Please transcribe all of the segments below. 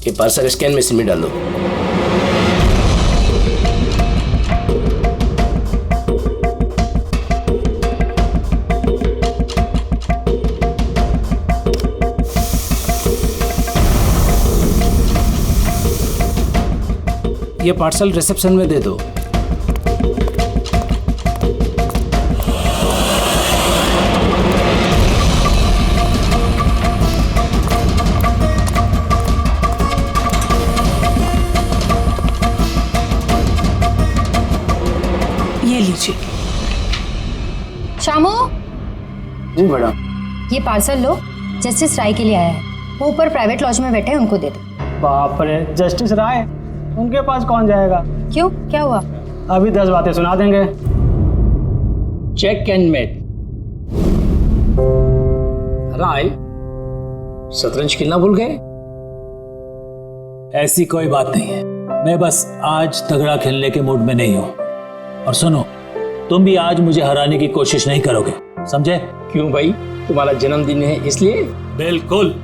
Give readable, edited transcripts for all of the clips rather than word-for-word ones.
ये parcel scan machine में डाल दो। ये पार्सल रिसेप्शन में दे दो। ये लीजिए। शामू, जी मैडम। ये पार्सल लो, जस्टिस राय के लिए आया है। वो ऊपर प्राइवेट लॉज में बैठे हैं, उनको दे दो। बाप रे, जस्टिस राय? उनके पास कौन जाएगा? क्यों, क्या हुआ? अभी 10 बातें सुना देंगे। Check and met. राय, शतरंज खेलना भूल गए? ऐसी कोई बात नहीं है, मैं बस आज तगड़ा खेलने के मूड में नहीं हूं। और सुनो, तुम भी आज मुझे हराने की कोशिश नहीं करोगे, समझे? क्यों भाई, तुम्हारा जन्मदिन है इसलिए? बिल्कुल,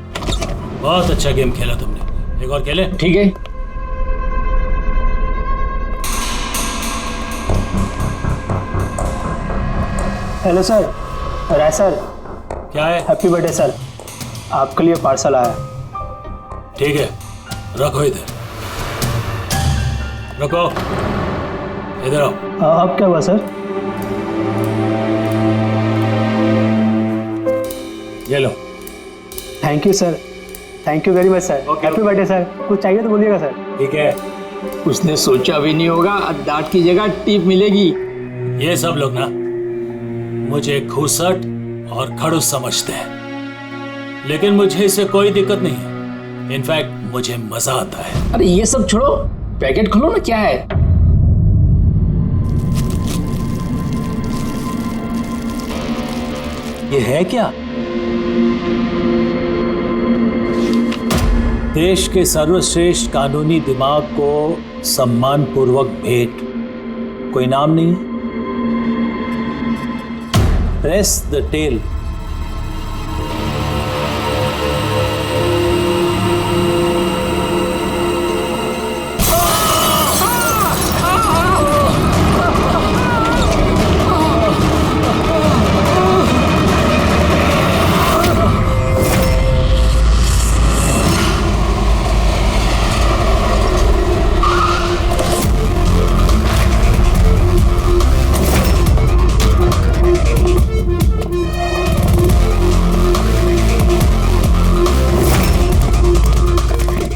बहुत अच्छा गेम खेला तुमने। एक और खेले? ठीक है। हेलो सर, राय सर। क्या है? हैप्पी बर्थडे सर, आपके लिए पार्सल आया। ठीक है, रखो इधर, रखो इधर आओ। अब क्या हुआ सर? ये लो। Thank you sir, thank you very much sir. Happy birthday sir. कुछ चाहिए तो बोलिएगा सर। ठीक है। उसने सोचा भी नहीं होगा डांट की जगह टिप मिलेगी। ये सब लोग ना मुझे घूसट और खड़ूस समझते हैं, लेकिन मुझे इससे कोई दिक्कत नहीं है। इनफैक्ट मुझे मजा आता है। अरे ये सब छोड़ो, पैकेट खोलो ना, क्या है? ये है क्या? देश के सर्वश्रेष्ठ कानूनी दिमाग को सम्मान पूर्वक भेंट। कोई नाम नहीं है? Press the tail.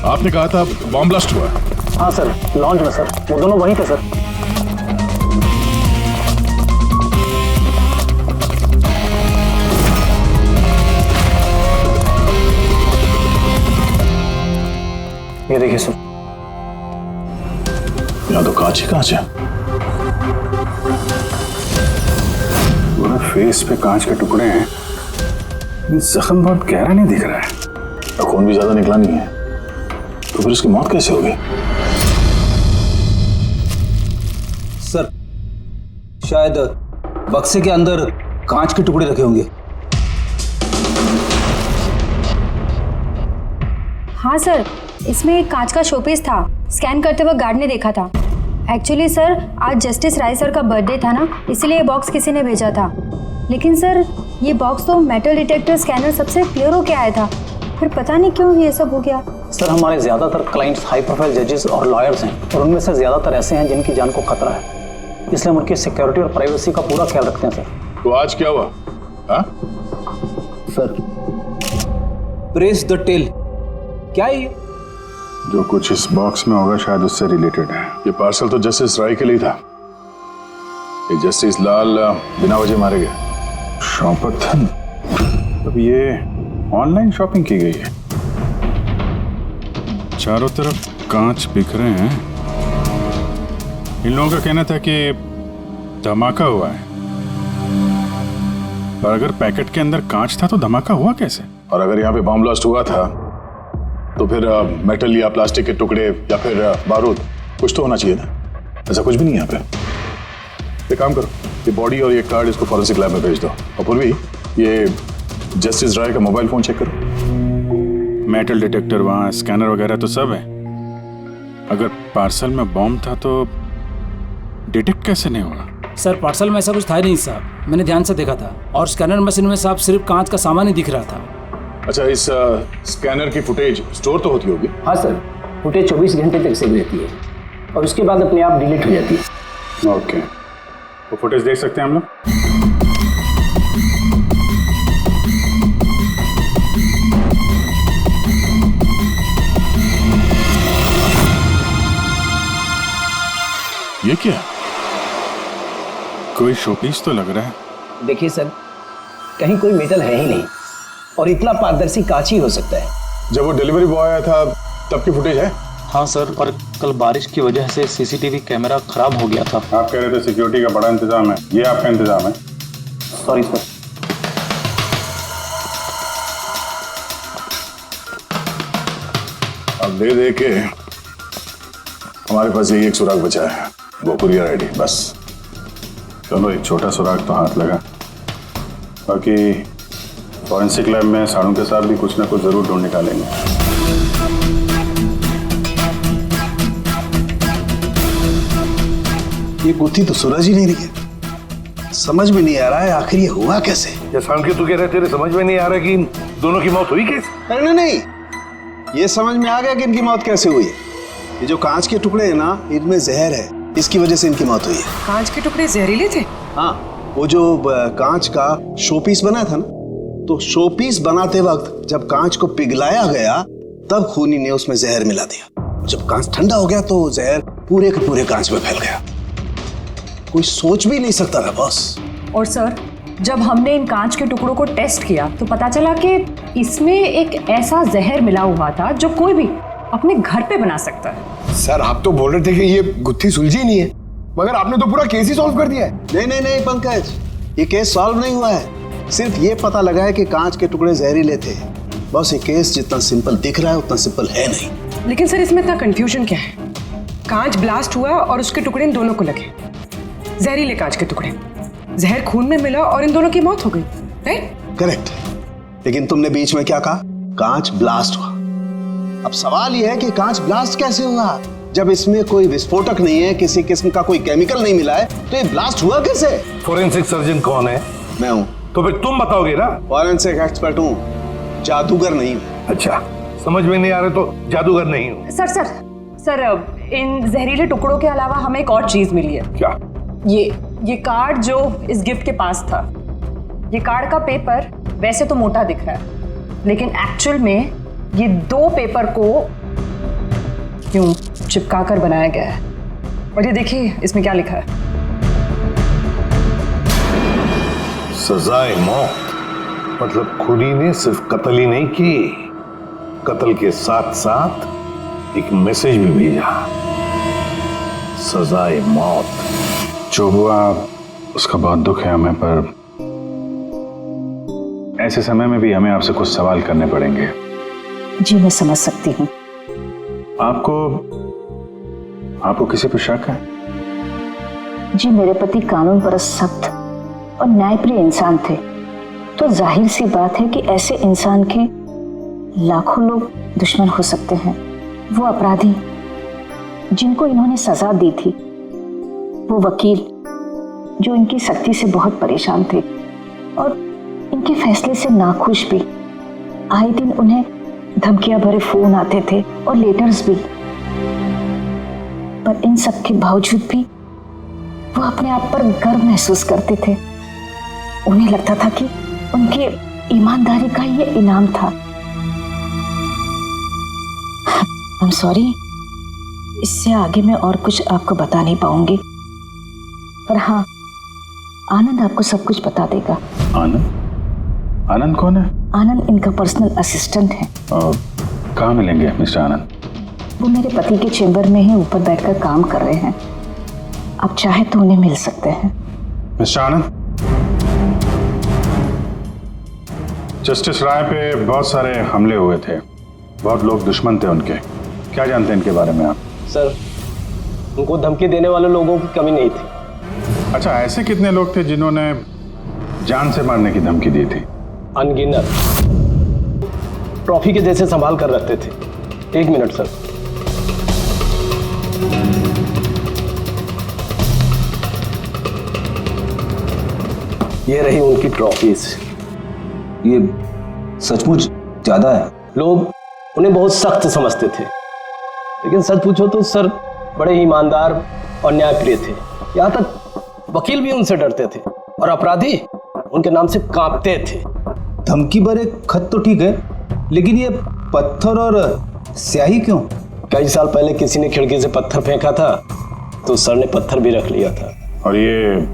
आपने कहा था बॉम्ब ब्लास्ट हुआ? हाँ सर, लॉन्च में सर। वो दोनों वहीं थे सर। ये देखिए सर। यहाँ तो कांच ही कांच है। पूरा फेस पे कांच के टुकड़े हैं। जख्म बहुत गहरा नहीं दिख रहा है, और खून भी ज्यादा निकला नहीं है, तो फिर उसकी मौत कैसे होगी? सर, शायद बक्से के अंदर कांच के टुकड़े रखे होंगे। हाँ सर, इसमें एक कांच का शोपीस था। स्कैन करते वक्त गार्ड ने देखा था। एक्चुअली सर, आज जस्टिस राय सर का बर्थडे था ना, इसलिए ये बॉक्स किसी ने भेजा था। लेकिन सर, ये बॉक्स तो मेटल डिटेक्टर स्कैनर सबसे क्लियर होके आया था, फिर पता नहीं क्यों ये सब हो गया। सर, हमारे ज़्यादातर क्लाइंट्स हाई प्रोफाइल जजेस और लॉयर्स हैं, और उनमें से ज़्यादातर ऐसे हैं जिनकी जान को खतरा है, इसलिए हम उनकी सिक्योरिटी और प्राइवेसी का पूरा ख्याल रखते हैं सर। तो आज क्या हुआ? हाँ? Sir, press the tail. क्या है ये? जो कुछ इस बॉक्स में होगा शायद उससे रिलेटेड है। ये पार्सल तो जस्टिस राय के लिए था। ये जस्टिस लाल बिना वजह मारे गए। शौपथन, अब ये ऑनलाइन शॉपिंग की गई है। चारों तरफ कांच बिखरे हैं। इन लोगों का कहना था कि धमाका हुआ है, और अगर पैकेट के अंदर कांच था तो धमाका हुआ कैसे? और अगर यहाँ पे बॉम्ब ब्लास्ट हुआ था तो फिर मेटल या प्लास्टिक के टुकड़े या फिर बारूद कुछ तो होना चाहिए था। ऐसा कुछ भी नहीं है यहाँ पे। एक काम करो, ये बॉडी और ये कार्ड इसको फॉरेंसिक लैब में भेज दो। और पूर्वी, ये जस्टिस राय का मोबाइल फोन चेक करो। मेटल डिटेक्टर वहाँ, स्कैनर वगैरह तो सब है। अगर पार्सल में बॉम्ब था तो डिटेक्ट कैसे नहीं हुआ? सर पार्सल में ऐसा कुछ था ही नहीं साहब, मैंने ध्यान से देखा था और स्कैनर मशीन में साहब सिर्फ कांच का सामान ही दिख रहा था। अच्छा, इस स्कैनर की फुटेज स्टोर तो होती होगी? हाँ सर, फुटेज 24 घंटे तक सेव रहती है और उसके बाद अपने आप डिलीट हो जाती है। ओके, वो फुटेज देख सकते हैं हम लोग? ये क्या? कोई शोपीस तो लग रहा है। देखिए सर, कहीं कोई मेटल है ही नहीं और इतना पारदर्शी कांच ही हो सकता है। जब वो डिलीवरी बॉय आया था तब की फुटेज है? हाँ सर, पर कल बारिश की वजह से सीसीटीवी कैमरा खराब हो गया था। आप कह रहे थे सिक्योरिटी का बड़ा इंतजाम है, ये आपका इंतजाम है? Sorry sir. अब दे के हमारे पास यही एक सुराग बचा है, वो कुरियर आईडी बस। चलो, एक छोटा सुराग तो हाथ लगा। बाकी फॉरेंसिक लैब में साड़ों के साथ भी कुछ ना कुछ जरूर ढूंढ निकालेंगे। ये गुत्थी तो सूरज ही नहीं रही है। समझ में नहीं आ रहा है आखिर ये हुआ कैसे। जैसा कि तू कह रहे तेरे समझ में नहीं आ रहा कि इन दोनों की मौत हुई कैसे? नहीं नहीं, ये समझ में आ गया कि इनकी मौत कैसे हुई है। ये जो कांच के टुकड़े हैं ना, इनमें जहर है, इसकी वजह से इनकी मौत हुई है। कांच के टुकड़े जहरीले थे? हाँ, वो जो कांच का शोपीस बना था ना, तो शोपीस बनाते वक्त जब कांच को पिघलाया गया तब खूनी ने उसमें जहर मिला दिया। जब कांच ठंडा हो गया तो जहर पूरे के पूरे कांच में फैल गया। कोई सोच भी नहीं सकता था बॉस। और सर, जब हमने इन कांच के टुकड़ों को टेस्ट किया तो पता चला कि इसमें एक ऐसा जहर मिला हुआ था जो कोई भी अपने घर पे बना सकता है। सर, आप तो बोल रहे थे कि ये गुत्थी सुलझी नहीं है, मगर आपने तो पूरा केस ही सॉल्व कर दिया है। नहीं नहीं नहीं पंकज, ये केस सॉल्व नहीं हुआ है। सिर्फ ये पता लगा है कि कांच के टुकड़े जहरीले थे। बस ये केस जितना सिंपल दिख रहा है उतना सिंपल है नहीं। लेकिन सर, इसमें इतना कंफ्यूजन क्या है? कांच ब्लास्ट हुआ और उसके टुकड़े इन दोनों को लगे, जहरीले कांच के टुकड़े, जहर खून में मिला और इन दोनों की मौत हो गई, राइट? करेक्ट। लेकिन तुमने बीच में क्या कहा? कांच ब्लास्ट हुआ। अब सवाल यह है कि कांच ब्लास्ट कैसे हुआ? जब इसमें कोई विस्फोटक नहीं है, किसी किस्म का कोई केमिकल नहीं मिला है, तो ये ब्लास्ट हुआ कैसे? फोरेंसिक सर्जन कौन है? मैं हूँ। तो फिर तुम बताओगे ना। फॉरेंसिक एक्सपर्ट हूँ, जादूगर नहीं हूँ। अच्छा, समझ में नहीं आ रहा तो जादूगर नहीं हूँ। सर, इन जहरीले टुकड़ों के अलावा हमें एक और चीज मिली है। क्या? ये कार्ड जो इस गिफ्ट के पास था, ये कार्ड का पेपर वैसे तो मोटा दिख रहा है, लेकिन एक्चुअल में ये 2 पेपर को यूं चिपका कर बनाया गया है। और ये देखिए इसमें क्या लिखा है। सजाए मौत, मतलब खूनी ने सिर्फ कत्ल ही नहीं की, कत्ल के साथ साथ एक मैसेज भी भेजा, सजाए मौत। जो हुआ उसका बहुत दुख है हमें, पर ऐसे समय में भी हमें आपसे कुछ सवाल करने पड़ेंगे। जी मैं समझ सकती हूँ। आपको किसी पर शक है? जी मेरे पति कानून पर सख्त और न्यायप्रिय इंसान थे, तो जाहिर सी बात है कि ऐसे इंसान के लाखों लोग दुश्मन हो सकते हैं। वो अपराधी जिनको इन्होंने सजा दी थी, वो वकील जो इनकी सख्ती से बहुत परेशान थे और इनके फैसले से नाखुश भी। आए दिन उन्हें धमकियां भरे फोन आते थे और लेटर्स भी, पर इन सब के बावजूद भी वो अपने आप पर गर्व महसूस करते थे। उन्हें लगता था कि उनके ईमानदारी का ये इनाम था। आई एम सॉरी, इससे आगे मैं और कुछ आपको बता नहीं पाऊंगी, पर हाँ, आनंद आपको सब कुछ बता देगा। आनंद? आनंद कौन है? आनंद इनका पर्सनल असिस्टेंट है। कहाँ मिलेंगे मिस्टर आनंद? वो मेरे पति के चेंबर में ही ऊपर बैठकर काम कर रहे हैं, आप चाहे तो उन्हें मिल सकते हैं। मिस्टर आनंद, जस्टिस राय पे बहुत सारे हमले हुए थे, बहुत लोग दुश्मन थे उनके, क्या जानते हैं इनके बारे में आप? सर, उनको धमकी देने वाले लोगों की कमी नहीं थी। अच्छा, ऐसे कितने लोग थे जिन्होंने जान से मारने की धमकी दी थी? अनगिनत। ट्रॉफी के जैसे संभाल कर रखते थे। 1 मिनट सर। ये रही उनकी ट्रॉफीज। ये सचमुच ज्यादा है। लोग उन्हें बहुत सख्त समझते थे, लेकिन सच पूछो तो सर बड़े ईमानदार और न्यायप्रिय थे। यहाँ तक वकील भी उनसे डरते थे और अपराधी उनके नाम से कांपते थे। धमकी भरे खत तो ठीक है, लेकिन ये पत्थर और स्याही क्यों? कई साल पहले किसी ने खिड़की से पत्थर फेंका था तो सर ने पत्थर भी रख लिया था। और ये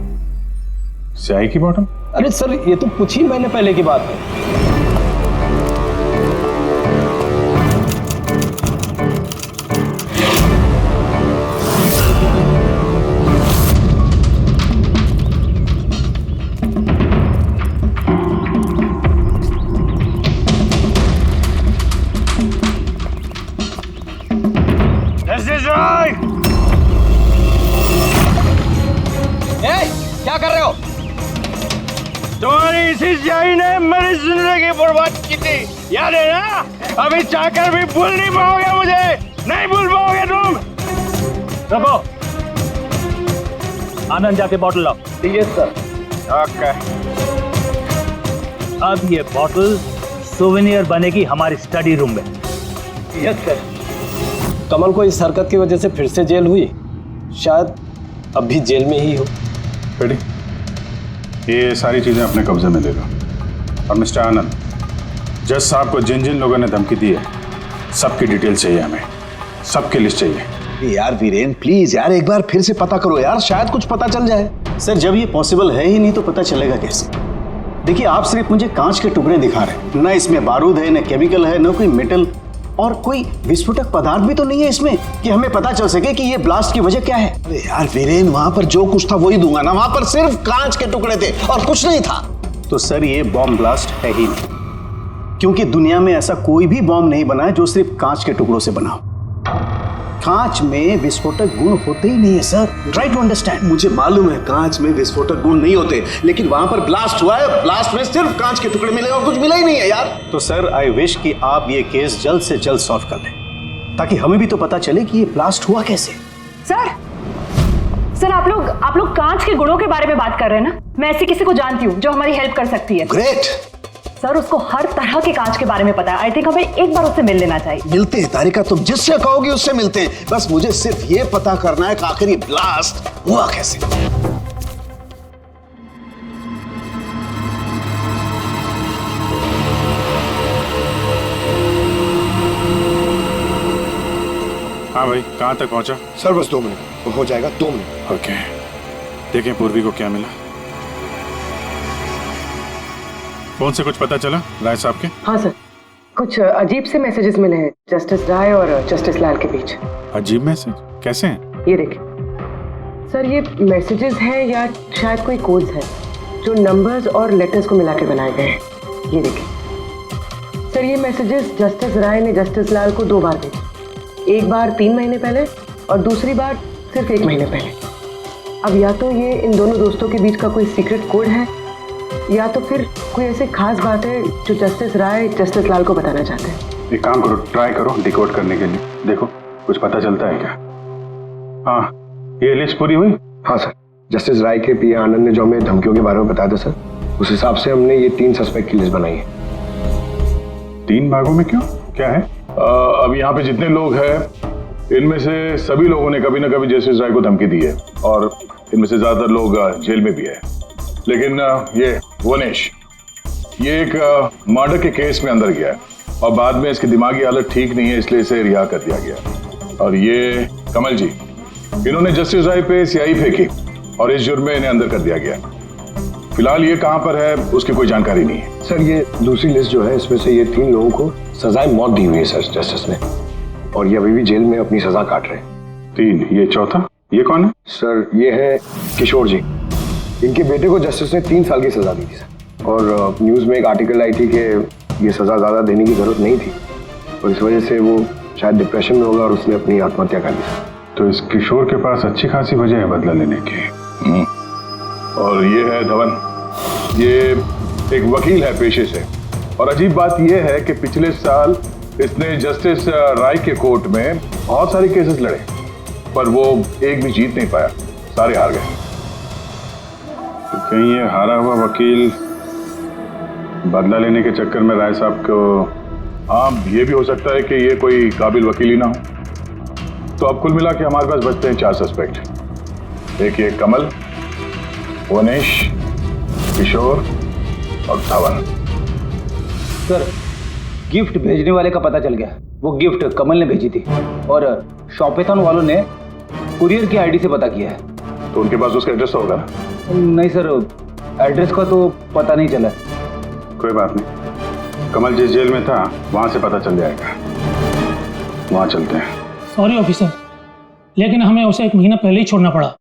स्याही की बॉटल? अरे सर ये तो कुछ ही महीने पहले की बात है। क्या कर रहे हो? तुम्हारी इसी स्याही ने मेरी जिंदगी बर्बाद की थी, याद है ना? अभी चाहकर भी भूल नहीं पाओगे मुझे, नहीं भूल पाओगे तुम। रखो, आनंद जाके बॉटल लाओ। ठीक है सर। ओके। अब ये बॉटल सोवेनियर बनेगी हमारी स्टडी रूम में। Yes sir. कमल को इस हरकत की वजह से फिर से जेल हुई, शायद अब भी जेल में ही हो। बेटी, ये सारी चीजें अपने कब्जे में ले लो। और मिस्टर आनंद, जज साहब को जिन जिन लोगों ने धमकी दी है सबकी डिटेल चाहिए, हमें सबकी लिस्ट चाहिए। यार वीरेन प्लीज यार एक बार फिर से पता करो यार, शायद कुछ पता चल जाए। सर जब ये पॉसिबल है ही नहीं तो पता चलेगा कैसे? देखिए आप सिर्फ मुझे कांच के टुकड़े दिखा रहे हैं, ना इसमें बारूद है, ना केमिकल है, ना कोई मेटल, और कोई विस्फोटक पदार्थ भी तो नहीं है इसमें कि हमें पता चल सके कि ये ब्लास्ट की वजह क्या है। अरे यार वीरेन, वहां पर जो कुछ था वही दूंगा ना, वहां पर सिर्फ कांच के टुकड़े थे और कुछ नहीं था। तो सर ये बॉम्ब ब्लास्ट है ही नहीं, क्योंकि दुनिया में ऐसा कोई भी बॉम्ब नहीं बना है जो सिर्फ कांच के टुकड़ों से बना हो। कांच में विस्फोटक गुण होते ही नहीं है सर, ट्राई टू अंडरस्टैंड। मुझे मालूम है कांच में विस्फोटक गुण नहीं होते, लेकिन वहां पर ब्लास्ट हुआ है, ब्लास्ट में सिर्फ कांच के टुकड़े मिले और कुछ मिला ही नहीं है यार। तो सर आई विश कि आप ये केस जल्द से जल्द सॉल्व कर लें, ताकि हमें भी तो पता चले कि ये ब्लास्ट हुआ कैसे। सर आप लोग कांच के गुणों के बारे में बात कर रहे हैं ना? मैं ऐसी किसी को जानती हूँ जो हमारी हेल्प कर सकती है। ग्रेट सर, उसको हर तरह के कांच के बारे में पता है। आई थिंक हमें एक बार उससे मिल लेना चाहिए। मिलते हैं तारिका, तुम जिससे कहोगे उससे मिलते हैं। बस मुझे सिर्फ ये पता करना है कि आखिर ये ब्लास्ट हुआ कैसे। हाँ भाई, कहाँ तक पहुँचा? सर बस 2 मिनट हो जाएगा, 2 मिनट। ओके, देखें पूर्वी को क्या मिला। फोन से कुछ पता चला राय साहब के? हाँ सर, कुछ अजीब से मैसेजेस मिले हैं जस्टिस राय और जस्टिस लाल के बीच। अजीब मैसेज? कैसे हैं? ये देखिए सर, ये मैसेजेस हैं या शायद कोई कोड्स हैं जो नंबर्स और लेटर्स को मिला के बनाए गए हैं। ये देखिए सर, ये मैसेजेस जस्टिस राय ने जस्टिस लाल को 2 बार भेजे। एक बार 3 महीने पहले और दूसरी बार सिर्फ 1 महीने पहले। अब या तो ये इन दोनों दोस्तों के बीच का कोई सीक्रेट कोड है, या तो फिर कोई ऐसी खास बात है जो जस्टिस राय जस्टिस लाल को बताना चाहते हैं। एक काम करो, ट्राई करो डिकोड करने के लिए, देखो कुछ पता चलता है क्या। हाँ, ये लिस्ट पूरी हुई? हाँ सर, जस्टिस राय के पीए आनंद ने जो हमें धमकियों के बारे में बताया था सर, उस हिसाब से हमने ये 3 सस्पेक्ट की लिस्ट बनाई है। 3 भागों में क्यों, क्या है? अब यहाँ पे जितने लोग हैं इनमें से सभी लोगों ने कभी ना कभी जस्टिस राय को धमकी दी है, और इनमें से ज्यादातर लोग जेल में भी है। लेकिन ये वनेश, ये एक मर्डर के केस में अंदर गया है और बाद में इसकी दिमागी हालत ठीक नहीं है, इसलिए इसे रिहा कर दिया गया। और ये कमल जी, इन्होंने जस्टिस राय पे स्याही फेंकी और इस जुर्म में इन्हें अंदर कर दिया गया। फिलहाल ये कहाँ पर है उसकी कोई जानकारी नहीं है। सर ये दूसरी लिस्ट जो है, इसमें से ये 3 लोगों को सजाए मौत दी हुई है सर जस्टिस ने, और ये अभी भी जेल में अपनी सजा काट रहे हैं। 3, ये चौथा, ये कौन है? सर ये है किशोर जी, इनके बेटे को जस्टिस ने 3 साल की सजा दी थी सर, और न्यूज़ में एक आर्टिकल आई थी कि ये सजा ज़्यादा देने की जरूरत नहीं थी, और इस वजह से वो शायद डिप्रेशन में होगा और उसने अपनी आत्महत्या कर ली सर। तो इस किशोर के पास अच्छी खासी वजह है बदला लेने की। और ये है धवन, ये एक वकील है पेशे से, और अजीब बात यह है कि पिछले साल इसने जस्टिस राय के कोर्ट में बहुत सारे केसेस लड़े, पर वो एक भी जीत नहीं पाया, सारे हार गए। तो कहीं ये हारा हुआ वकील बदला लेने के चक्कर में राय साहब को, हाँ ये भी हो सकता है कि ये कोई काबिल वकील ही ना हो। तो अब कुल मिला के हमारे पास बचते हैं 4 सस्पेक्ट। एक ये कमल, वनेश, किशोर और धवन। सर गिफ्ट भेजने वाले का पता चल गया। वो गिफ्ट कमल ने भेजी थी और शॉपेथॉन वालों ने कुरियर की आईडी से पता किया है। तो उनके पास उसका एड्रेस तो होगा ना? नहीं सर, एड्रेस का तो पता नहीं चला। कोई बात नहीं, कमल जिस जेल में था वहां से पता चल जाएगा, वहां चलते हैं। सॉरी ऑफिसर, लेकिन हमें उसे 1 महीना पहले ही छोड़ना पड़ा।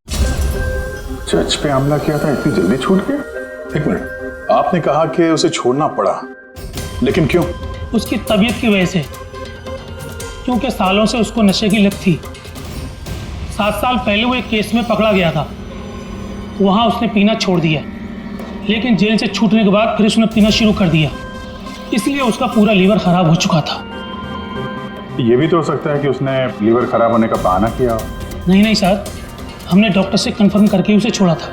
जज पे हमला किया था, इतनी जल्दी छूट गया? एक मिनट, आपने कहा कि उसे छोड़ना पड़ा, लेकिन क्यों? उसकी तबीयत की वजह से, क्योंकि सालों से उसको नशे की लत थी। 7 साल पहले वो एक केस में पकड़ा गया था, वहां उसने पीना छोड़ दिया, लेकिन जेल से छूटने के बाद फिर उसने पीना शुरू कर दिया, इसलिए उसका पूरा लीवर खराब हो चुका था। ये भी तो हो सकता है कि उसने लीवर खराब होने का बहाना किया हो। नहीं सर, हमने डॉक्टर से कंफर्म करके उसे छोड़ा था।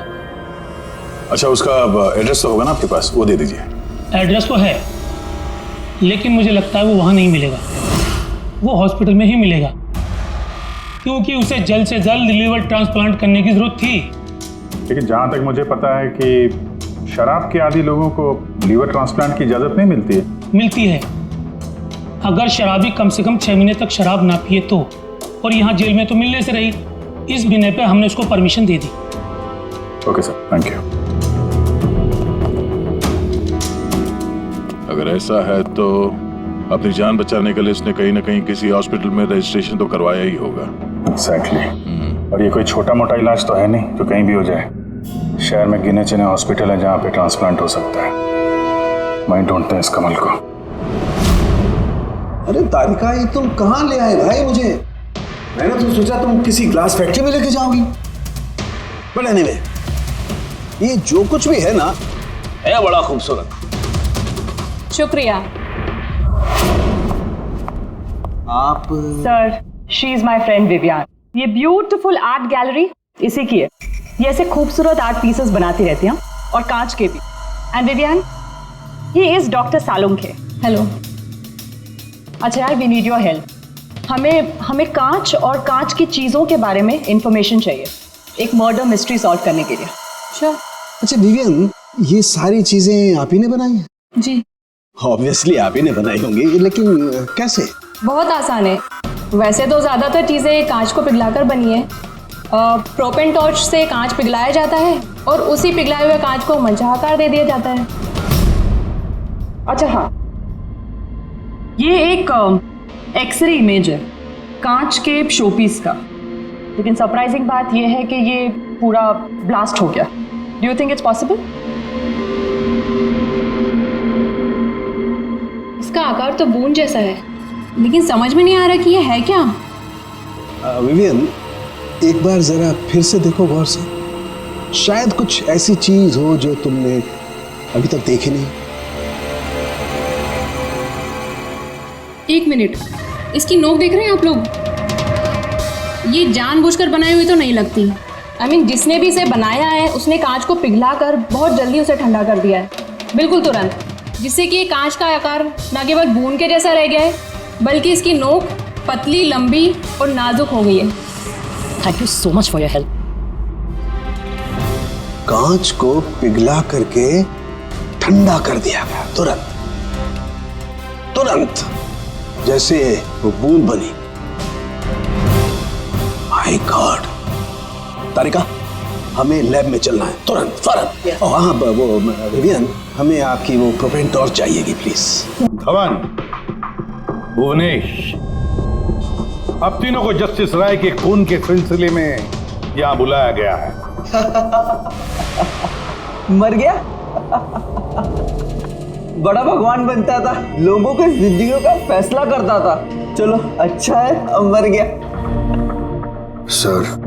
अच्छा, उसका एड्रेस तो होगा ना आपके पास, वो दे दीजिए। एड्रेस तो है, लेकिन मुझे लगता है वो वहाँ नहीं मिलेगा, वो हॉस्पिटल में ही मिलेगा, क्योंकि उसे जल्द से जल्द लीवर ट्रांसप्लांट करने की जरूरत थी। लेकिन जहाँ तक मुझे पता है कि शराब के आदी लोगों को लीवर ट्रांसप्लांट की इजाज़त नहीं मिलती है। मिलती है, अगर शराबी कम से कम 6 महीने तक शराब ना पिए तो, और यहाँ जेल में तो मिलने से रही, इस बिना पे हमने उसको permission they the. Okay sir, thank you. अगर ऐसा है तो अपनी जान बचाने के लिए उसने कहीं ना कहीं किसी हॉस्पिटल में रजिस्ट्रेशन तो करवाया ही होगा। एग्जैक्टली। और ये कोई छोटा मोटा इलाज तो है नहीं जो कहीं भी हो जाए। शहर में गिने चुने हॉस्पिटल है जहाँ पे ट्रांसप्लांट हो सकता है। मैं ढूंढते हैं इस कमल को। अरे तारिका, ये तुम कहाँ ले आए भाई मुझे? मैंने तो सोचा तुम किसी ग्लास फैक्ट्री में लेके जाओगी। बट एनीवे, ये जो कुछ भी है ना, है बड़ा खूबसूरत। शुक्रिया। आप sir, she is my friend Vivian. ये ब्यूटीफुल आर्ट गैलरी इसी की है। ये ऐसे खूबसूरत आर्ट पीसेस बनाती रहती हैं, और कांच के भी। And Vivian, he is doctor Salunkhe. Hello. अच्छा यार, वी नीड योर हेल्प। हमें कांच और कांच की चीजों के बारे में इंफॉर्मेशन चाहिए, एक मर्डर मिस्ट्री सॉल्व करने के लिए। श्योर। अच्छा विवियन, ये सारी चीजें आप ही ने बनाई हैं? जी। ऑब्वियसली आप ही ने बनाई होंगी, लेकिन कैसे? बहुत आसान है। वैसे तो ज़्यादातर चीज़ें कांच को पिघलाकर बनी है। प्रोपेन टॉर्च से कांच पिघलाया जाता है और उसी पिघलाए हुए कांच को मंचा आकार दे दिया जाता है। अच्छा हाँ, ये एक एक्सरे इमेज है कांच के शोपीस का, लेकिन सरप्राइजिंग बात यह है कि ये पूरा ब्लास्ट हो गया। Do you think it's possible? इसका आकार तो बूंद जैसा है, लेकिन समझ में नहीं आ रहा कि ये है क्या। विवियन, एक बार जरा फिर से देखो गौर से। शायद कुछ ऐसी चीज हो जो तुमने अभी तक देखी नहीं। एक मिनट, इसकी नोक देख रहे हैं आप लोग? ये जानबूझकर बनाई हुई तो नहीं लगती। I mean, जिसने भी इसे बनाया है उसने कांच को पिघलाकर बहुत जल्दी उसे ठंडा कर दिया है, बिल्कुल तुरंत, जिससे कि ये कांच का आकार न केवल बूंद के जैसा रह गया है, बल्कि इसकी नोक पतली, लंबी और नाजुक हो गई है। Thank you so much for your help. कांच को पिघला करके ठंडा कर दिया गया, तुरंत तुरंत, जैसे वो बूंद बनी। My God. तारिका, हमें लैब में चलना है तुरंत, फौरन। और हाँ, वो विवियन, हमें आपकी वो प्रोपेन टॉर्च चाहिएगी प्लीज। धवन, भुवनेश, अब तीनों को जस्टिस राय के खून के सिलसिले में यहां बुलाया गया है। मर गया? बड़ा भगवान बनता था, लोगों की जिंदगियों का फैसला करता था। चलो अच्छा है, अब मर गया। सर,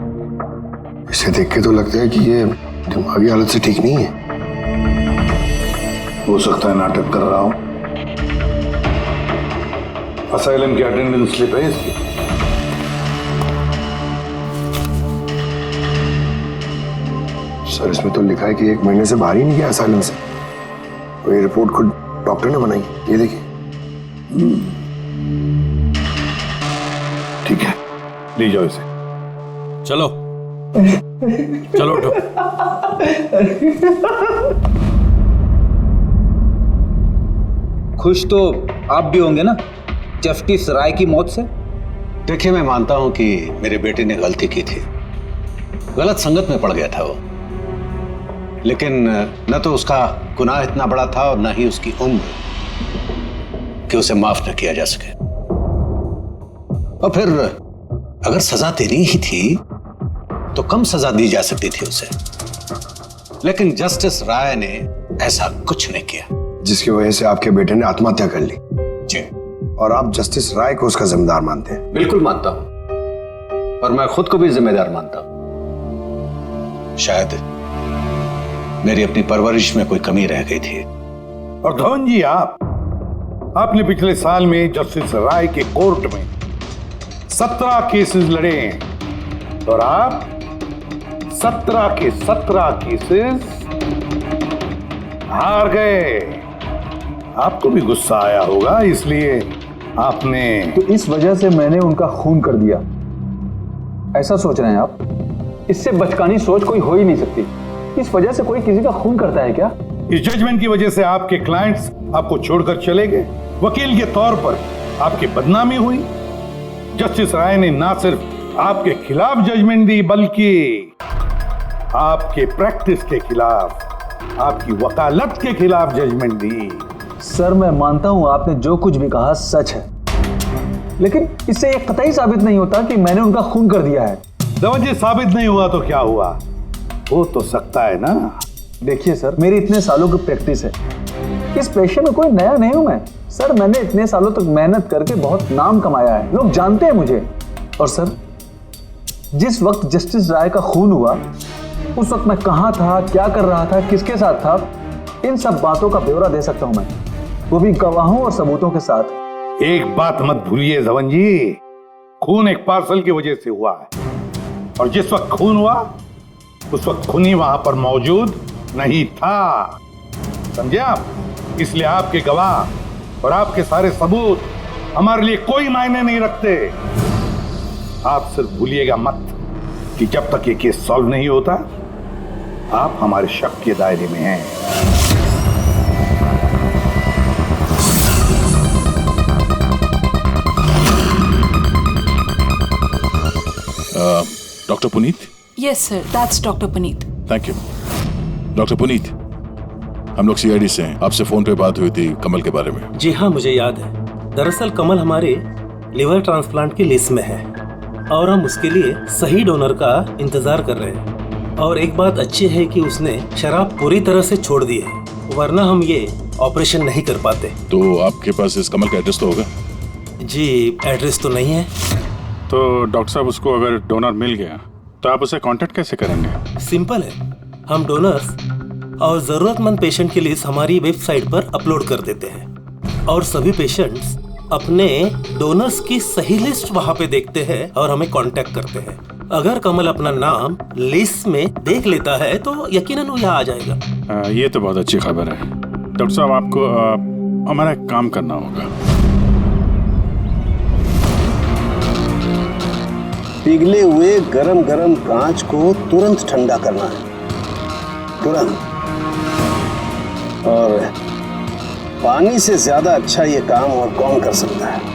इसे देख के तो लगता है कि ये दिमागी हालत से ठीक नहीं है। हो सकता है नाटक कर रहा हूं। असाइलम की अटेंडेंस स्लिप है इसकी। सर इसमें तो लिखा है कि 1 महीने से बाहर ही नहीं गया असाइलम से। और ये रिपोर्ट खुद डॉक्टर ने बनाई, ये देखिए। ठीक है, ले जाओ इसे। चलो चलो उठो। खुश तो आप भी होंगे ना जस्टिस राय की मौत से? देखिए, मैं मानता हूं कि मेरे बेटे ने गलती की थी, गलत संगत में पड़ गया था वो, लेकिन न तो उसका गुनाह इतना बड़ा था और न ही उसकी उम्र कि उसे माफ न किया जा सके। और फिर अगर सजा देनी ही थी तो कम सजा दी जा सकती थी उसे, लेकिन जस्टिस राय ने ऐसा कुछ नहीं किया, जिसकी वजह से आपके बेटे ने आत्महत्या कर ली। जी। और आप जस्टिस राय को उसका जिम्मेदार मानते हैं? बिल्कुल मानता हूं, और मैं खुद को भी जिम्मेदार मानता हूं। शायद मेरी अपनी परवरिश में कोई कमी रह गई थी। और धवन जी, आपने पिछले साल में जस्टिस राय के कोर्ट में 17 केसेस लड़े हैं और आप 17 के 17 केसेस हार गए। आपको भी गुस्सा आया होगा, इसलिए आपने तो इस वजह से मैंने उनका खून कर दिया, ऐसा सोच रहे हैं आप? इससे बचकानी सोच कोई हो ही नहीं सकती। इस वजह से कोई किसी का खून करता है क्या? इस जजमेंट की वजह से आपके क्लाइंट्स आपको छोड़कर चले गए, वकील के तौर पर आपकी बदनामी हुई। जस्टिस राय ने ना सिर्फ आपके खिलाफ जजमेंट दी, बल्कि आपके प्रैक्टिस के खिलाफ, आपकी वकालत के खिलाफ जजमेंट दी। सर, मैं मानता हूं आपने जो कुछ भी कहा सच है, लेकिन इससे यह कतई साबित नहीं होता कि मैंने उनका खून कर दिया है। धवन जी, साबित नहीं हुआ तो क्या हुआ, हो तो सकता है ना। देखिए सर, मेरी इतने सालों की प्रैक्टिस है, इस पेशे में कोई नया नहीं हूं मैं। सर, मैंने इतने सालों तक मेहनत करके बहुत नाम कमाया है, लोग जानते हैं मुझे। और सर, जिस वक्त जस्टिस राय का खून हुआ, उस वक्त मैं कहां था, क्या कर रहा था, किसके साथ था, इन सब बातों का ब्यौरा दे सकता हूं मैं, वो भी गवाहों और सबूतों के साथ। एक बात मत भूलिए धवन जी, खून एक पार्सल की वजह से हुआ है, और जिस वक्त खून हुआ उस वक्त खूनी वहां पर मौजूद नहीं था, समझे आप? इसलिए आपके गवाह और आपके सारे सबूत हमारे लिए कोई मायने नहीं रखते। आप सिर्फ भूलिएगा मत कि जब तक ये केस सॉल्व नहीं होता, आप हमारे शक के दायरे में हैं। Doctor Puneet? Yes sir, that's doctor Puneet. Thank you. Doctor Puneet, हम लोग सीआईडी से हैं, आपसे फोन पे बात हुई थी कमल के बारे में। जी हाँ, मुझे याद है। दरअसल कमल हमारे लिवर ट्रांसप्लांट की लिस्ट में है और हम उसके लिए सही डोनर का इंतजार कर रहे हैं। और एक बात अच्छी है कि उसने शराब पूरी तरह से छोड़ दी है, वरना हम ये ऑपरेशन नहीं कर पाते। तो आपके पास इस कमल का एड्रेस तो होगा? जी, एड्रेस तो नहीं है। तो डॉक्टर साहब, उसको अगर डोनर मिल गया तो आप उसे कांटेक्ट कैसे करेंगे? सिंपल है, हम डोनर्स और जरूरतमंद पेशेंट की लिस्ट हमारी वेबसाइट पर अपलोड कर देते हैं और सभी पेशेंट्स अपने डोनर्स की सही लिस्ट वहां पे देखते हैं और हमें कांटेक्ट करते हैं। अगर कमल अपना नाम लिस्ट में देख लेता है तो यकीनन वो यहाँ आ जाएगा। ये तो बहुत अच्छी खबर है। डॉक्टर साहब, आपको हमारा एक काम करना होगा। पिघले हुए गरम गरम कांच को तुरंत ठंडा करना है, तुरंत। और पानी से ज्यादा अच्छा ये काम और कौन कर सकता है?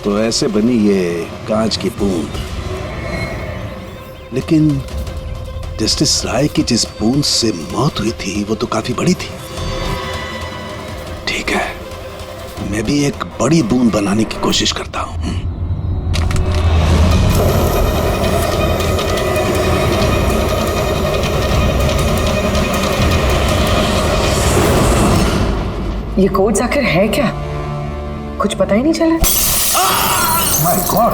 तो ऐसे बनी ये कांच की बूंद। लेकिन जस्टिस राय की जिस बूंद से मौत हुई थी वो तो काफी बड़ी थी। मैं भी एक बड़ी बूंद बनाने की कोशिश करता हूं। ये कोड्स आखिर है क्या? कुछ पता ही नहीं चला। My God!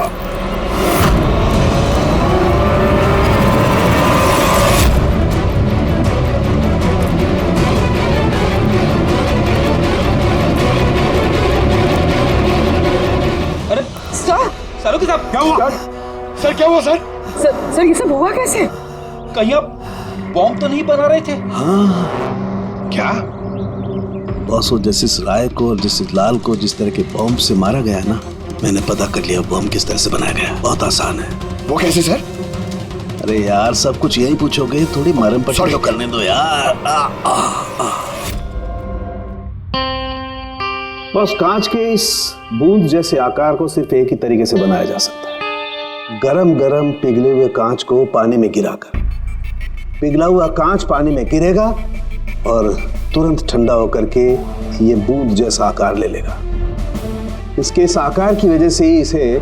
अरे सर, सालुकी साहब क्या हुआ? सर क्या हुआ सर? सर ये सब हुआ कैसे? कहीं आप बॉम्ब तो नहीं बना रहे थे? हाँ, क्या बॉस, वो जस्टिस राय को और जस्टिस लाल को जिस तरह के बॉम्ब से मारा गया ना, मैंने पता कर लिया बॉम्ब किस तरह से बनाया गया। बहुत आसान है। वो कैसे सर? अरे यार, सब कुछ यही पूछोगे, थोड़ी मरम पट्टी तो करने दो यार। बस कांच के इस बूंद जैसे आकार को सिर्फ एक ही तरीके से बनाया जा सकता है, गरम गरम पिघले हुए कांच को पानी में गिराकर। पिघला हुआ कांच पानी में गिरेगा और तुरंत ठंडा होकर के ये बूंद जैसा आकार ले लेगा। इसके इस आकार की वजह से ही इसे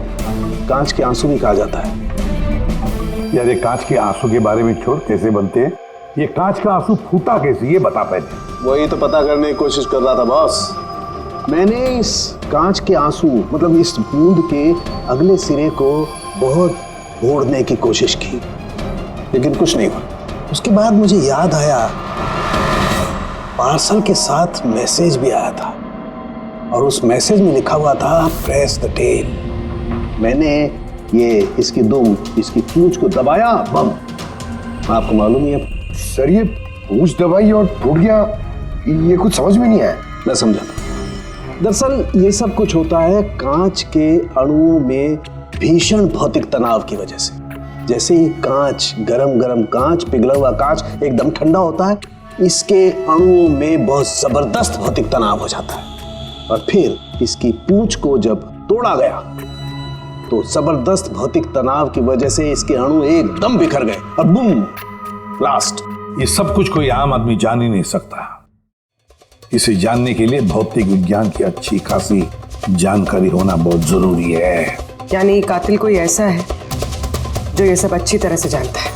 कांच के आंसू भी कहा जाता है। यार, ये कांच के आंसू के बारे में छोड़, कैसे बनते हैं? ये कांच का आंसू फूटा कैसे, ये बता पहले। वही तो पता करने की कोशिश कर रहा था बॉस। मैंने इस कांच के आंसू मतलब इस बूंद के अगले सिरे को बहुत मोड़ने की कोशिश की, लेकिन कुछ नहीं हुआ। उसके बाद मुझे याद आया, पार्सल के साथ मैसेज भी आया था और उस मैसेज में लिखा हुआ था प्रेस द टेल। मैंने ये इसकी दुम, इसकी पूंछ को दबाया, बम। आपको मालूम ही है सर, ये पूंछ दबाई और टूट गया, ये कुछ समझ में नहीं आया। मैं समझा। दरअसल ये सब कुछ होता है कांच के अणुओं में भीषण भौतिक तनाव की वजह से। जैसे ही कांच, गरम गरम कांच, पिघला हुआ कांच एकदम ठंडा होता है, इसके अणुओं में बहुत जबरदस्त भौतिक तनाव हो जाता है और फिर इसकी पूंछ को जब तोड़ा गया तो जबरदस्त भौतिक तनाव की वजह से इसके अणु एकदम बिखर गए और बूम, ब्लास्ट। ये सब कुछ कोई आम आदमी जान ही नहीं सकता। इसे जानने के लिए भौतिक विज्ञान की अच्छी खासी जानकारी होना बहुत जरूरी है। यानी कातिल कोई ऐसा है जो ये सब अच्छी तरह से जानता है।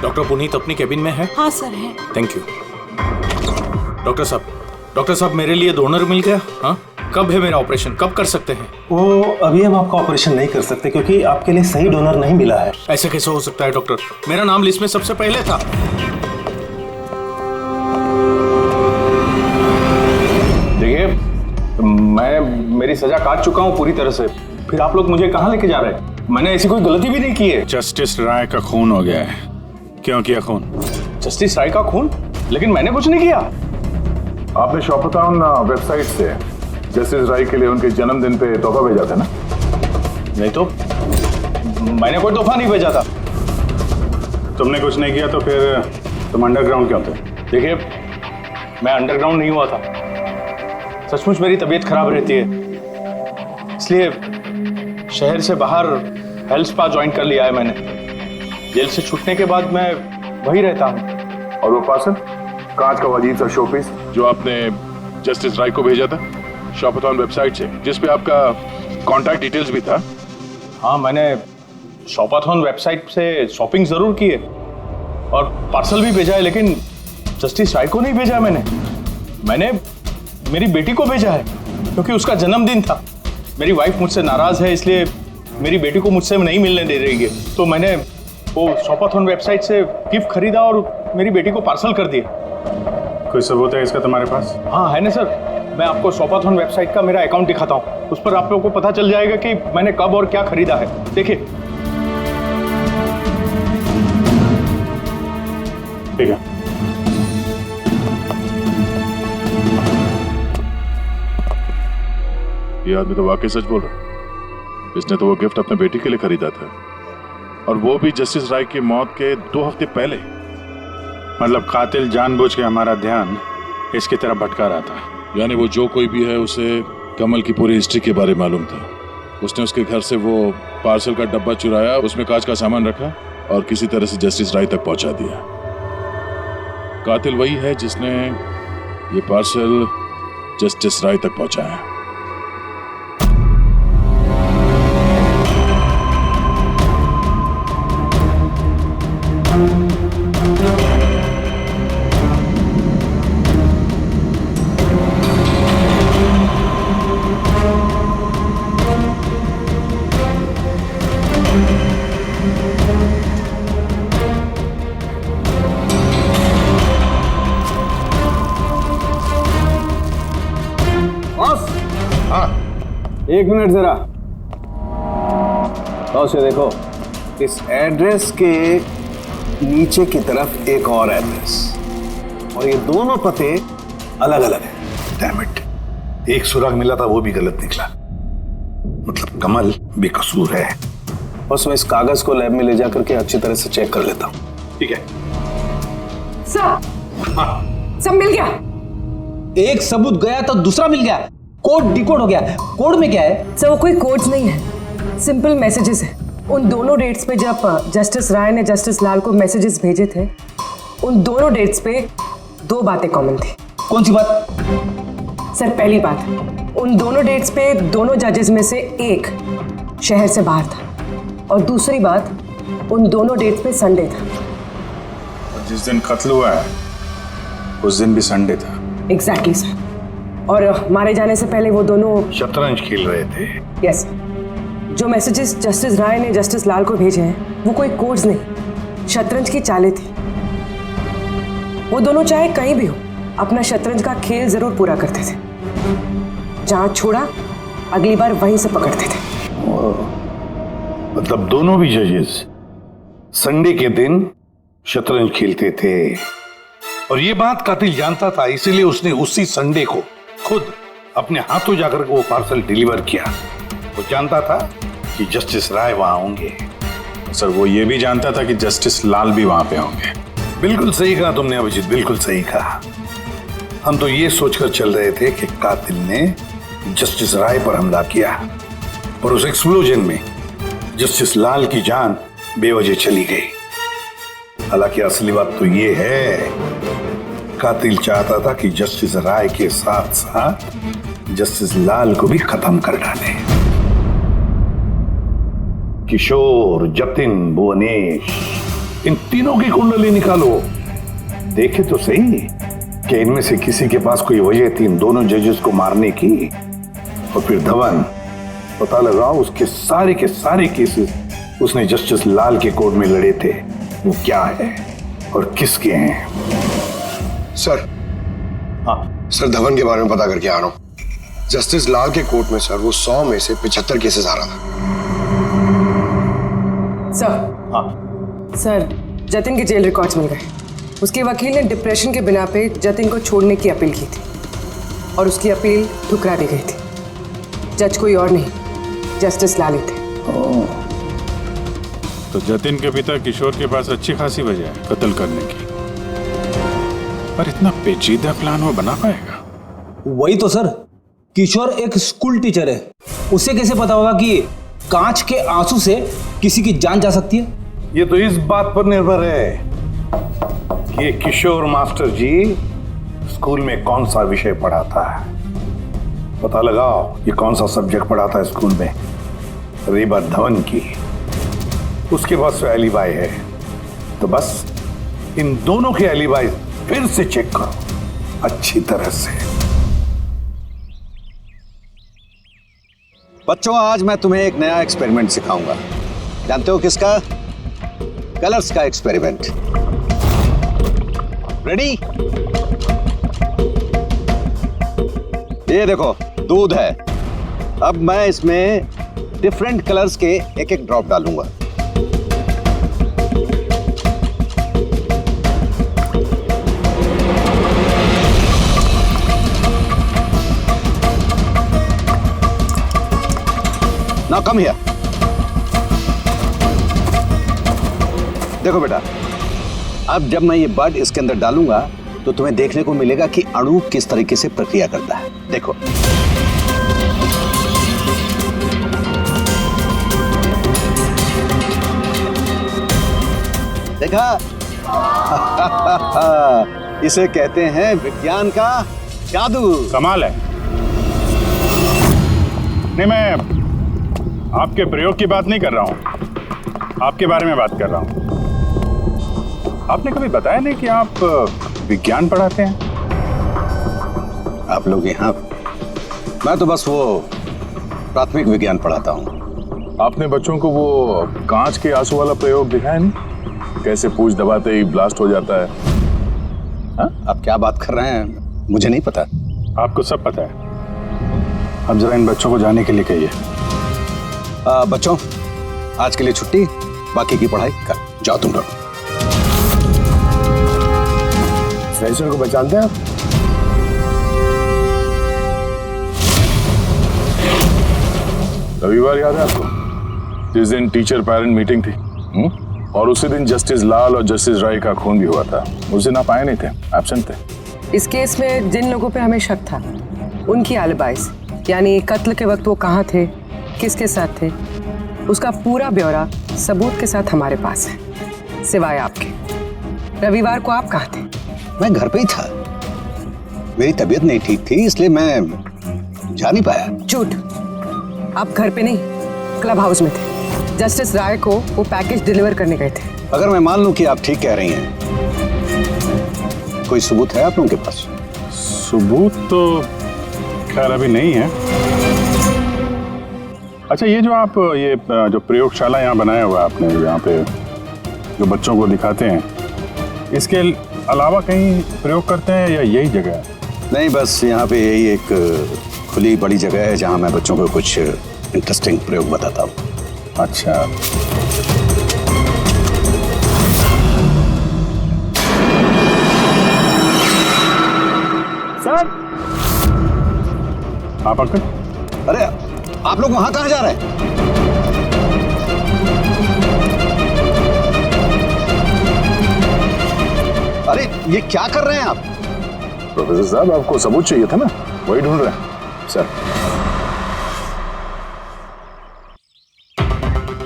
डॉक्टर पुनीत अपनी केबिन में है? हाँ सर है। Thank you. डॉक्टर साहब मेरे लिए डोनर मिल गया? हाँ, कब है मेरा ऑपरेशन, कब कर सकते हैं? वो अभी हम आपका ऑपरेशन नहीं कर सकते क्योंकि आपके लिए सही डोनर नहीं मिला है। ऐसे कैसे हो सकता है डॉक्टर? मेरा नाम लिस्ट में सबसे पहले था। देखिए, मेरी सजा काट चुका हूँ पूरी तरह से, फिर आप लोग मुझे कहाँ लेके जा रहे हैं? मैंने ऐसी कोई गलती भी नहीं की है। जस्टिस राय का खून हो गया है। क्यों किया खून? जस्टिस राय का खून? लेकिन मैंने कुछ नहीं किया। आपने शॉपटाउन वेबसाइट से जस्टिस राय के लिए उनके जन्मदिन पे तोहफा भेजा था ना? नहीं तो मैंने कोई तोहफा नहीं भेजा था। तुमने कुछ नहीं किया तो फिर तुम अंडरग्राउंड क्यों थे? देखिए, मैं अंडरग्राउंड नहीं हुआ था। सचमुच मेरी तबीयत खराब रहती है, इसलिए शहर से बाहर हेल्थ स्पा ज्वाइन कर लिया है मैंने। जेल से छूटने के बाद मैं वही रहता हूँ। और वो पार्सल, कांच का अजीब सा शोपीस जो आपने जस्टिस राय को भेजा था शॉपटाउन वेबसाइट से, जिसपे आपका कॉन्टैक्ट डिटेल्स भी था? हाँ, मैंने शॉपाथॉन वेबसाइट से शॉपिंग जरूर की है और पार्सल भी भेजा है, लेकिन जस्टिस राय को नहीं भेजा। मैंने मेरी बेटी को भेजा है क्योंकि उसका जन्मदिन था। मेरी वाइफ मुझसे नाराज है, इसलिए मेरी बेटी को मुझसे नहीं मिलने दे रही है। तो मैंने वो शॉपाथॉन वेबसाइट से गिफ्ट खरीदा और मेरी बेटी को पार्सल कर दिया। कोई सबूत है इसका तुम्हारे पास? हाँ है ना सर, मैं आपको शॉपाथॉन वेबसाइट का मेरा अकाउंट दिखाता हूँ। उस पर आप लोगों को पता चल जाएगा कि मैंने कब और क्या खरीदा है। देखिए। ठीक है। ये आदमी तो वाकई सच बोल रहा। इसने तो वो गिफ्ट अपने बेटी के लिए खरीदा था, और वो भी जस्टिस राय की मौत के 2 हफ्ते पहले। मतलब कातिल जानबूझ के हमारा ध्यान इसकी तरफ भटका रहा था। यानी वो जो कोई भी है, उसे कमल की पूरी हिस्ट्री के बारे में मालूम था। उसने उसके घर से वो पार्सल का डब्बा चुराया, उसमें कांच का सामान रखा और किसी तरह से जस्टिस राय तक पहुंचा दिया। कातिल वही है जिसने ये पार्सल जस्टिस राय तक पहुंचाया। एक मिनट जरा, तो से देखो, इस एड्रेस के नीचे की तरफ एक और एड्रेस, और ये दोनों पते अलग अलग हैं। डैम इट, एक सुराग मिला था वो भी गलत निकला। मतलब कमल बेकसूर है। बस मैं इस कागज को लैब में ले जाकर के अच्छी तरह से चेक कर लेता हूँ। ठीक है सर, सब मिल गया। एक सबूत गया तो दूसरा मिल गया, कोड डिकोड हो गया। कोड में क्या है? सर वो कोई कोड्स नहीं है, सिंपल मैसेजेस है। उन दोनों डेट्स पे जब जस्टिस राय ने जस्टिस लाल को मैसेजेस भेजे थे, उन दोनों डेट्स पे दो बातें कॉमन थी। कौन सी बात? सर पहली बात, उन दोनों डेट्स पे दोनों जजेस में से एक शहर से बाहर था, और दूसरी बात, उन दोनों डेट्स पे संडे था। जिस दिन कत्ल हुआ है उस दिन भी संडे था। एग्जैक्टली सर, और मारे जाने से पहले वो दोनों शतरंज खेल रहे थे। यस, जो मैसेजेस जस्टिस राय ने जस्टिस लाल को भेजे हैं वो कोई कोड्स नहीं, शतरंज की चालें थी। वो दोनों चाहे कहीं भी हो अपना शतरंज का खेल जरूर पूरा करते थे। जहां छोड़ा अगली बार वहीं से पकड़ते थे। मतलब दोनों भी जजेस संडे के दिन शतरंज खेलते थे, और ये बात कातिल जानता था, इसीलिए उसने उसी संडे को खुद अपने हाथों जाकर वो पार्सल डिलीवर किया। वो जानता था कि जस्टिस राय वहां होंगे। सर वो ये भी जानता था कि जस्टिस लाल भी वहां पे होंगे। बिल्कुल सही कहा तुमने अभिजीत, बिल्कुल सही कहा। हम तो ये सोचकर चल रहे थे कि कातिल ने जस्टिस राय पर हमला किया, पर उस एक्सप्लोजन में जस्टिस लाल की जान बेवजह चली गई। हालांकि असली बात तो ये है, कातिल चाहता था कि जस्टिस राय के साथ साथ जस्टिस लाल को भी खत्म कर डाले। किशोर, जतिन, भुवनेश, इन तीनों की कुंडली निकालो, देखे तो सही कि इनमें से किसी के पास कोई वजह थी इन दोनों जजेस को मारने की। और फिर धवन, पता लगाओ उसके सारे के सारे केसेस उसने जस्टिस लाल के कोर्ट में लड़े थे, वो क्या है और किसके हैं। सर, हाँ सर, धवन के बारे में पता करके आ रहा हूं। जस्टिस लाल के कोर्ट में सर वो 100 में से 75 केसेस आ रहा था। सर, हाँ सर, जतिन के जेल रिकॉर्ड्स मिल गए। उसके वकील ने डिप्रेशन के बिना पे जतिन को छोड़ने की अपील की थी, और उसकी अपील ठुकरा दी गई थी। जज कोई और नहीं, जस्टिस लाल ही थे। तो जतिन के पिता किशोर के पास अच्छी खासी वजह है कत्ल करने की, पर इतना पेचीदा प्लान वो बना पाएगा? वही तो सर, किशोर एक स्कूल टीचर है, उसे कैसे पता होगा कि कांच के आंसू से किसी की जान जा सकती है? ये तो इस बात पर निर्भर है कि ये किशोर मास्टर जी स्कूल में कौन सा विषय पढ़ाता है। पता लगाओ ये कौन सा सब्जेक्ट पढ़ाता है स्कूल में। रही बात धवन की, उसके पास तो एलिबाई है, तो बस इन दोनों के एलिबाई फिर से चेक करो अच्छी तरह से। बच्चों, आज मैं तुम्हें एक नया एक्सपेरिमेंट सिखाऊंगा। जानते हो किसका? कलर्स का एक्सपेरिमेंट। रेडी? ये देखो, दूध है। अब मैं इसमें डिफरेंट कलर्स के एक एक ड्रॉप डालूंगा। Now come here. देखो बेटा, अब जब मैं ये बर्ड इसके अंदर डालूंगा तो तुम्हें देखने को मिलेगा कि अणु किस तरीके से प्रक्रिया करता है। देखो, देखा? इसे कहते हैं विज्ञान का जादू। कमाल है। नहीं, मैं आपके प्रयोग की बात नहीं कर रहा हूं, आपके बारे में बात कर रहा हूं। आपने कभी बताया नहीं कि आप विज्ञान पढ़ाते हैं? आप लोग यहाँ, मैं तो बस वो प्राथमिक विज्ञान पढ़ाता हूँ। आपने बच्चों को वो कांच के आंसू वाला प्रयोग दिखाया नहीं? कैसे पूंछ दबाते ही ब्लास्ट हो जाता है। हाँ? आप क्या बात कर रहे हैं? मुझे नहीं पता। आपको सब पता है। अब जरा इन बच्चों को जाने के लिए कहिए। बच्चों, आज के लिए छुट्टी, बाकी की पढ़ाई कर जाओ तुम लोग। प्रोफेसर को पहचानते हैं आप? रविवार याद है आपको, जिस दिन टीचर पेरेंट मीटिंग थी? और उसी दिन जस्टिस लाल और जस्टिस राय का खून भी हुआ था। उस दिन आप आए नहीं थे, एब्सेंट थे। इस केस में जिन लोगों पे हमें शक था उनकी आलिबाइस, यानी कत्ल के वक्त वो कहाँ थे, किसके साथ थे, उसका पूरा ब्यौरा सबूत के साथ हमारे पास है, सिवाय आपके। रविवार को आप कहाँ थे? मैं घर पे ही था। मेरी तबीयत नहीं ठीक थी, इसलिए मैं जा नहीं पाया। झूठ, आप घर पे नहीं, क्लब हाउस में थे। जस्टिस राय को वो पैकेज डिलीवर करने गए थे। अगर मैं मान लूं कि आप ठीक कह रही हैं, कोई सबूत है आप लोगों के पास? सबूत तो खैर अभी नहीं है। अच्छा, ये जो आप ये जो प्रयोगशाला यहाँ बनाया हुआ आपने, यहाँ पे जो बच्चों को दिखाते हैं, इसके अलावा कहीं प्रयोग करते हैं या यही जगह है? नहीं, बस यहाँ पे यही एक खुली बड़ी जगह है जहाँ मैं बच्चों को कुछ इंटरेस्टिंग प्रयोग बताता हूँ। अच्छा, सर। आप अंकल? अरे, आप लोग वहां कहाँ जा रहे हैं? अरे, ये क्या कर रहे हैं आप? प्रोफेसर साहब, आपको सबूत चाहिए था ना, वही ढूंढ रहे हैं। सर,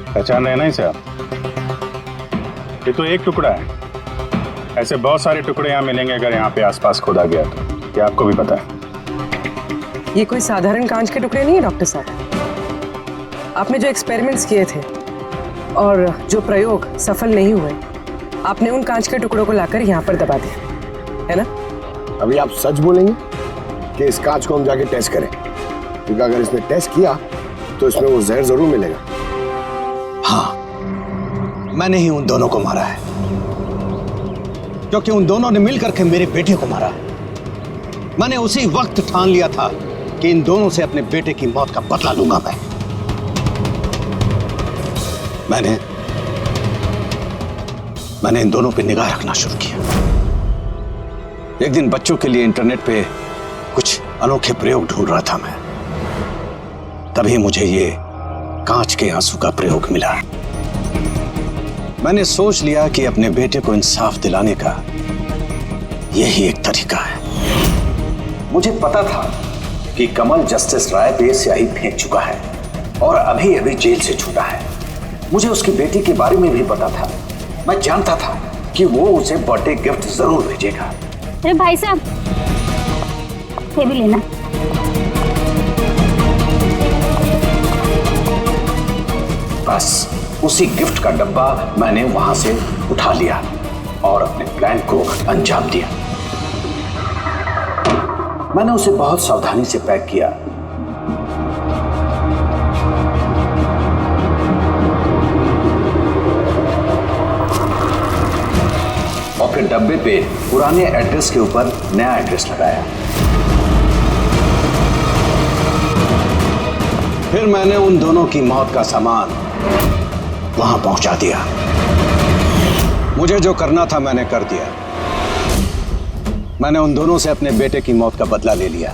पहचान रहे ना इसे आप? ये तो एक टुकड़ा है, ऐसे बहुत सारे टुकड़े यहाँ मिलेंगे अगर यहाँ पे आसपास खोदा गया तो। क्या आपको भी पता है? ये कोई साधारण कांच के टुकड़े नहीं है डॉक्टर साहब। आपने जो एक्सपेरिमेंट्स किए थे और जो प्रयोग सफल नहीं हुए, आपने उन कांच के टुकड़ों को लाकर यहाँ पर दबा दिया, है ना? अभी आप सच बोलेंगे कि इस कांच को हम जाके टेस्ट करें? क्योंकि अगर इसने टेस्ट किया तो इसमें वो जहर जरूर मिलेगा। हाँ, मैंने ही उन दोनों को मारा है, क्योंकि उन दोनों ने मिलकर के मेरे बेटे को मारा। मैंने उसी वक्त ठान लिया था कि इन दोनों से अपने बेटे की मौत का बदला लूंगा। मैंने इन दोनों पे निगाह रखना शुरू किया। एक दिन बच्चों के लिए इंटरनेट पे कुछ अनोखे प्रयोग ढूंढ रहा था मैं, तभी मुझे ये कांच के आंसू का प्रयोग मिला। मैंने सोच लिया कि अपने बेटे को इंसाफ दिलाने का यही एक तरीका है। मुझे पता था कि कमल जस्टिस राय पे स्याही फेंक चुका है और अभी अभी जेल से छूटा है। मुझे उसकी बेटी के बारे में भी पता था। मैं जानता था कि वो उसे बर्थडे गिफ्ट जरूर भेजेगा। अरे भाई साहब, ये भी लेना। बस उसी गिफ्ट का डब्बा मैंने वहां से उठा लिया और अपने प्लान को अंजाम दिया। मैंने उसे बहुत सावधानी से पैक किया। और फिर डब्बे पे पुराने एड्रेस के ऊपर नया एड्रेस लगाया। फिर मैंने उन दोनों की मौत का सामान वहां पहुंचा दिया। मुझे जो करना था मैंने कर दिया। मैंने उन दोनों से अपने बेटे की मौत का बदला ले लिया,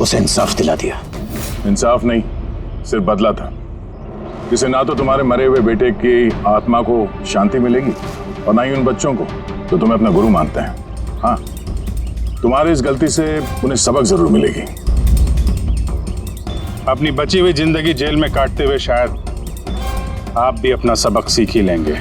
उसे इंसाफ दिला दिया। इंसाफ नहीं, सिर्फ बदला था, जिससे ना तो तुम्हारे मरे हुए बेटे की आत्मा को शांति मिलेगी और ना ही उन बच्चों को जो तुम्हें अपना गुरु मानते हैं। हाँ, तुम्हारी इस गलती से उन्हें सबक जरूर मिलेगी। अपनी बची हुई जिंदगी जेल में काटते हुए शायद आप भी अपना सबक सीख ही लेंगे।